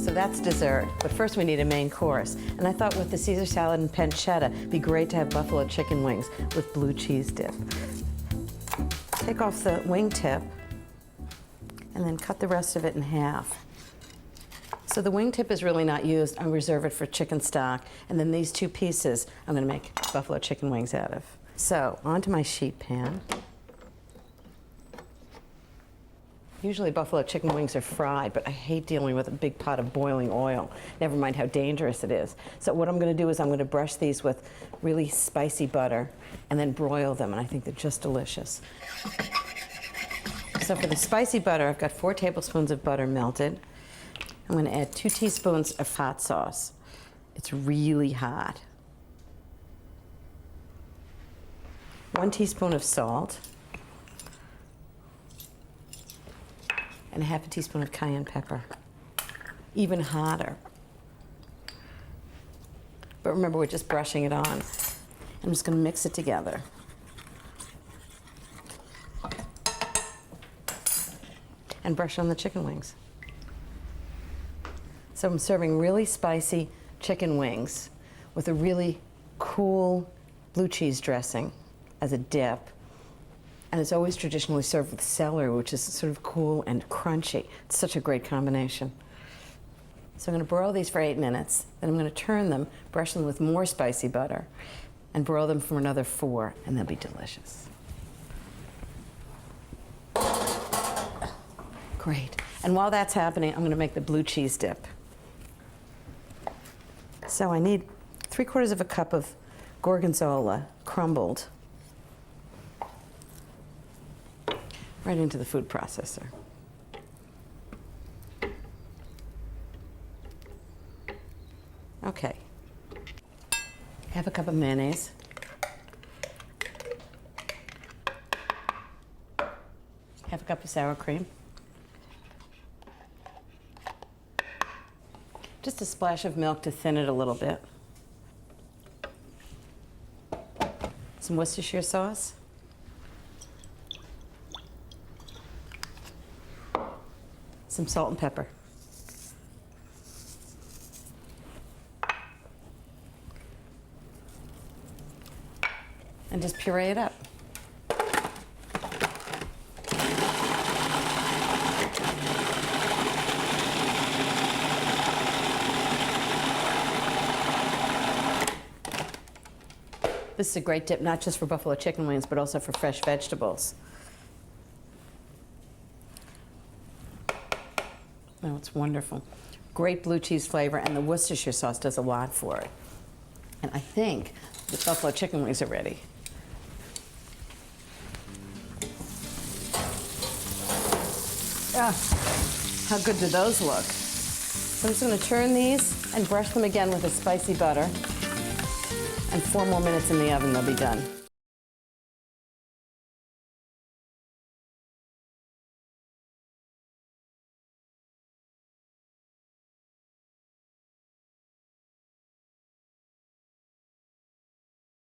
So that's dessert, but first we need a main course. And I thought with the Caesar salad and pancetta, it'd be great to have buffalo chicken wings with blue cheese dip. Take off the wing tip and then cut the rest of it in half. So the wing tip is really not used. I reserve it for chicken stock. And then these two pieces, I'm gonna make buffalo chicken wings out of. So onto my sheet pan. Usually buffalo chicken wings are fried, but I hate dealing with a big pot of boiling oil, never mind how dangerous it is. So what I'm gonna do is I'm gonna brush these with really spicy butter and then broil them, and I think they're just delicious. So for the spicy butter, I've got 4 tablespoons of butter melted. I'm gonna add 2 teaspoons of hot sauce. It's really hot. 1 teaspoon of salt. And 1/2 teaspoon of cayenne pepper. Even hotter. But remember, we're just brushing it on. I'm just gonna mix it together. And brush on the chicken wings. So I'm serving really spicy chicken wings with a really cool blue cheese dressing as a dip. And it's always traditionally served with celery, which is sort of cool and crunchy. It's such a great combination. So I'm gonna broil these for 8 minutes, then I'm gonna turn them, brush them with more spicy butter, and broil them for another 4, and they'll be delicious. Great. And while that's happening, I'm gonna make the blue cheese dip. So I need 3/4 of a cup of gorgonzola, crumbled, right into the food processor. Okay. 1/2 cup of mayonnaise. 1/2 cup of sour cream. Just a splash of milk to thin it a little bit. Some Worcestershire sauce. Some salt and pepper. And just puree it up. This is a great dip, not just for buffalo chicken wings, but also for fresh vegetables. Oh, it's wonderful. Great blue cheese flavor, and the Worcestershire sauce does a lot for it. And I think the buffalo chicken wings are ready. Ah, how good do those look? So I'm just going to turn these and brush them again with a spicy butter. And 4 more minutes in the oven, they'll be done.